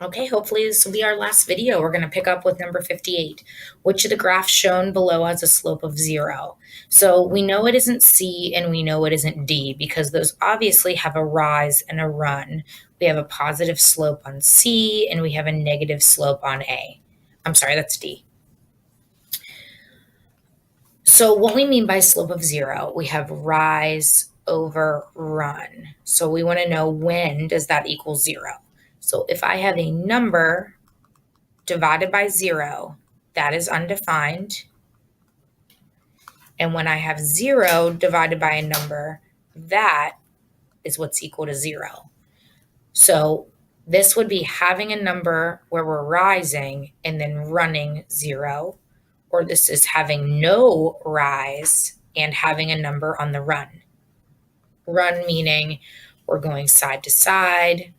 Okay, hopefully this will be our last video. We're going to pick up with number 58. Which of the graphs shown below has a slope of 0? So we know it isn't C and we know it isn't D because those obviously have a rise and a run. We have a positive slope on C and we have a negative slope on A. I'm sorry, that's D. So what we mean by slope of 0, we have rise over run. So we want to know, when does that equal 0? So if I have a number divided by 0, that is undefined. And when I have 0 divided by a number, that is what's equal to 0. So this would be having a number where we're rising and then running 0, or this is having no rise and having a number on the run. Run meaning we're going side to side,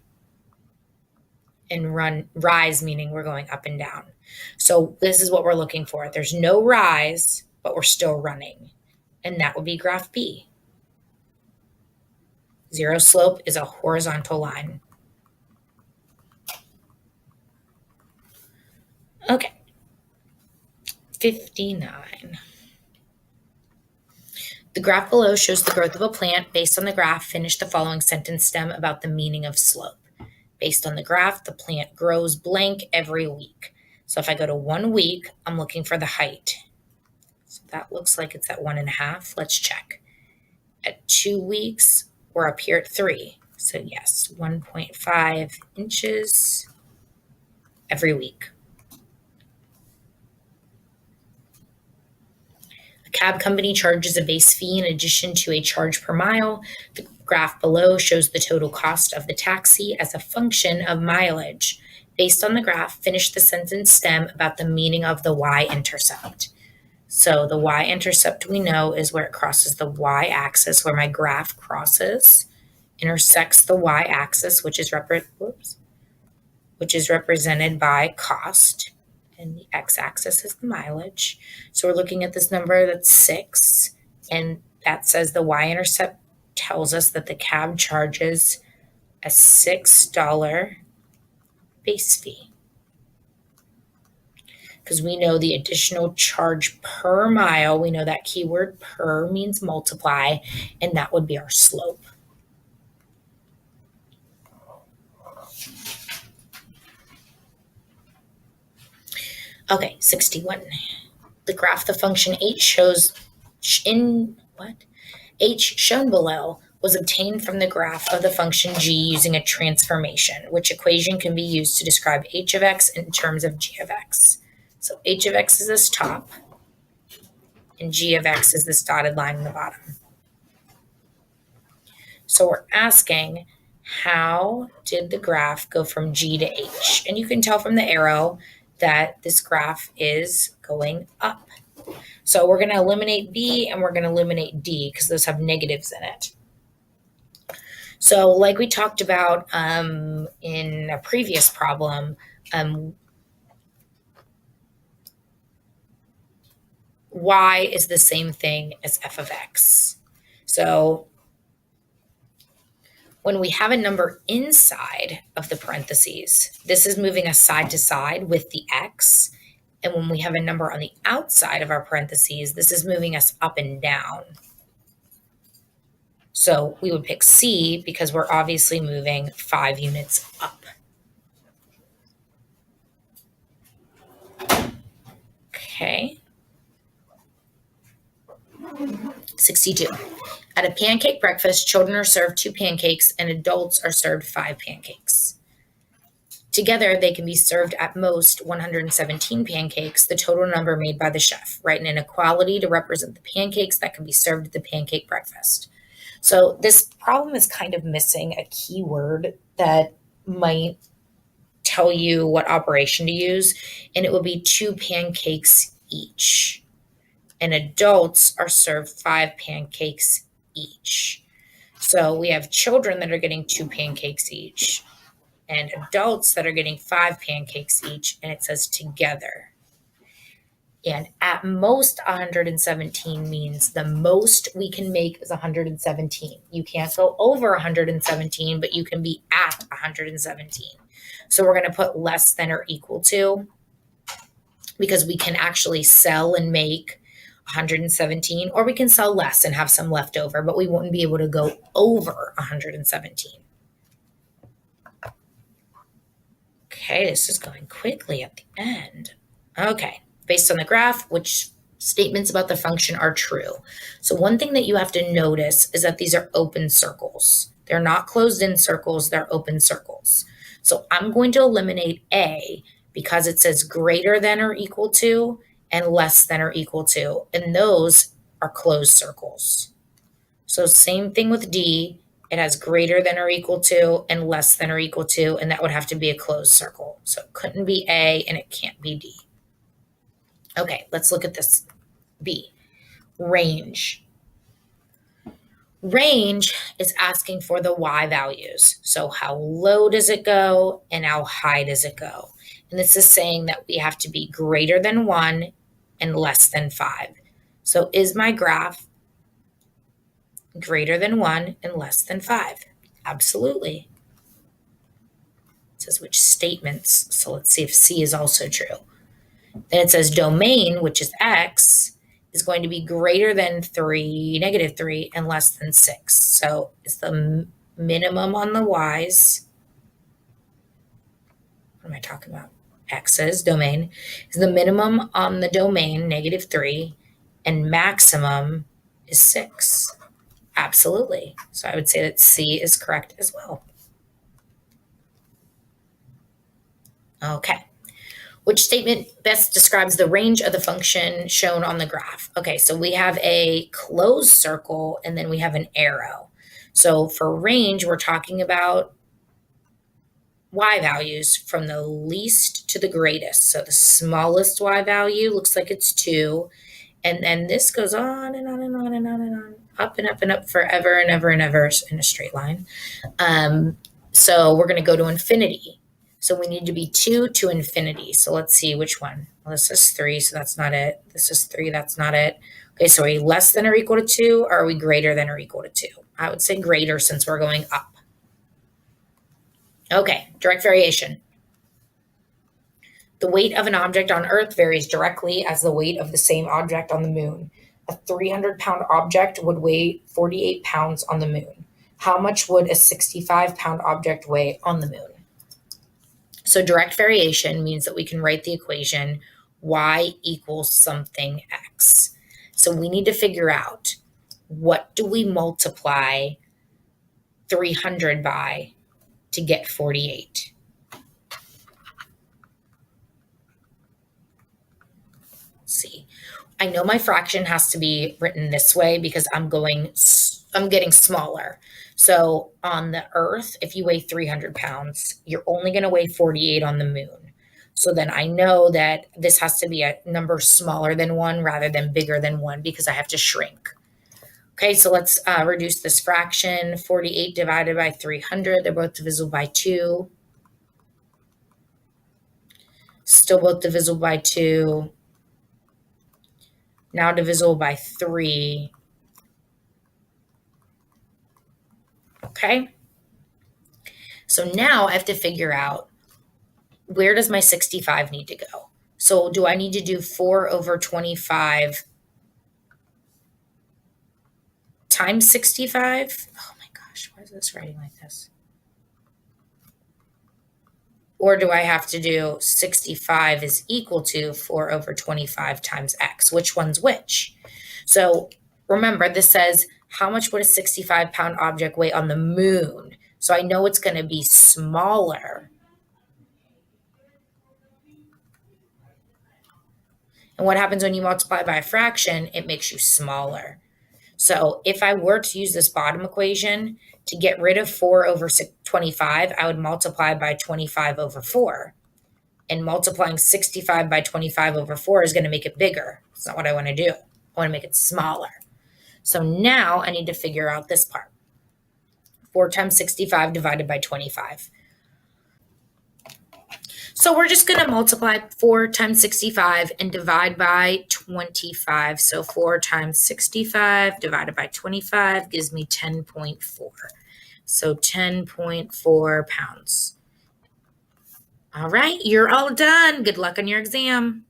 and rise meaning we're going up and down. So this is what we're looking for. There's no rise, but we're still running. And that would be graph B. 0 slope is a horizontal line. Okay. 59. The graph below shows the growth of a plant. Based on the graph, finish the following sentence stem about the meaning of slope. Based on the graph, the plant grows blank every week. So if I go to 1 week, I'm looking for the height. So that looks like it's at 1.5. Let's check. At 2 weeks, we're up here at 3. So yes, 1.5 inches every week. A cab company charges a base fee in addition to a charge per mile. The graph below shows the total cost of the taxi as a function of mileage. Based on the graph, finish the sentence stem about the meaning of the y-intercept. So the y-intercept we know is where it crosses the y-axis, where my graph crosses, intersects the y-axis, which is represented by cost, and the x-axis is the mileage. So we're looking at this number that's 6, and that says the y-intercept tells us that the cab charges a $6 base fee. Because we know the additional charge per mile, we know that keyword per means multiply, and that would be our slope. Okay, 61. The graph the function h shows h shown below was obtained from the graph of the function g using a transformation, which equation can be used to describe h of x in terms of g of x. So h of x is this top, and g of x is this dotted line in the bottom. So we're asking, how did the graph go from g to h? And you can tell from the arrow that this graph is going up. So we're going to eliminate B and we're going to eliminate D because those have negatives in it. So like we talked about in a previous problem, y is the same thing as f of x. So when we have a number inside of the parentheses, this is moving us side to side with the x. And when we have a number on the outside of our parentheses, this is moving us up and down. So we would pick C because we're obviously moving 5 units up. Okay. 62. At a pancake breakfast, children are served 2 pancakes and adults are served 5 pancakes. Together, they can be served at most 117 pancakes, the total number made by the chef. Write an inequality to represent the pancakes that can be served at the pancake breakfast. So this problem is kind of missing a keyword that might tell you what operation to use, and it would be 2 pancakes each. And adults are served 5 pancakes each. So we have children that are getting 2 pancakes each and adults that are getting 5 pancakes each, and it says together. And at most 117 means the most we can make is 117. You can't go over 117, but you can be at 117. So we're going to put less than or equal to, because we can actually sell and make 117, or we can sell less and have some left over, but we wouldn't be able to go over 117. Okay, this is going quickly at the end. Okay, based on the graph, which statements about the function are true? So one thing that you have to notice is that these are open circles. They're not closed in circles, they're open circles. So I'm going to eliminate A because it says greater than or equal to and less than or equal to, and those are closed circles. So same thing with D. It has greater than or equal to and less than or equal to, and that would have to be a closed circle. So it couldn't be A and it can't be D. Okay, let's look at this B. Range. Range is asking for the Y values. So how low does it go and how high does it go? And this is saying that we have to be greater than 1 and less than 5. So is my graph greater than 1 and less than 5? Absolutely. It says which statements. So let's see if C is also true. Then it says domain, which is X, is going to be greater than 3, negative 3, and less than 6. So it's the minimum on the Y's. What am I talking about? X's, domain, is the minimum on the domain, negative 3, and maximum is 6. Absolutely. So I would say that C is correct as well. Okay. Which statement best describes the range of the function shown on the graph? Okay, so we have a closed circle and then we have an arrow. So for range, we're talking about Y values from the least to the greatest. So the smallest Y value looks like it's 2. And then this goes on and on and on and on and on, up and up and up forever and ever and ever in a straight line. So we're going to go to infinity. So we need to be 2 to infinity. So let's see which one. Well, this is 3, so that's not it. This is 3, that's not it. Okay, so are we less than or equal to 2, or are we greater than or equal to 2? I would say greater since we're going up. Okay, direct variation. The weight of an object on Earth varies directly as the weight of the same object on the moon. A 300-pound object would weigh 48 pounds on the moon. How much would a 65-pound object weigh on the moon? So direct variation means that we can write the equation y equals something x. So we need to figure out, what do we multiply 300 by to get 48? Let's see. I know my fraction has to be written this way because I'm getting smaller. So on the Earth, if you weigh 300 pounds, you're only going to weigh 48 on the moon. So then I know that this has to be a number smaller than 1 rather than bigger than 1 because I have to shrink. Okay, so let's reduce this fraction. 48 divided by 300, they're both divisible by 2. Still both divisible by 2. Now divisible by 3. Okay. So now I have to figure out, where does my 65 need to go? So do I need to do 4 over 25 times 65? Oh my gosh, why is this writing like this? Or do I have to do 65 is equal to 4 over 25 times x? Which one's which? So remember, this says, how much would a 65-pound object weigh on the moon? So I know it's going to be smaller. And what happens when you multiply by a fraction? It makes you smaller. So if I were to use this bottom equation to get rid of 4 over 25, I would multiply by 25 over 4. And multiplying 65 by 25 over 4 is going to make it bigger. That's not what I want to do. I want to make it smaller. So now I need to figure out this part. 4 times 65 divided by 25. So we're just going to multiply 4 times 65 and divide by 25. So 4 times 65 divided by 25 gives me 10.4. So 10.4 pounds. All right, you're all done. Good luck on your exam.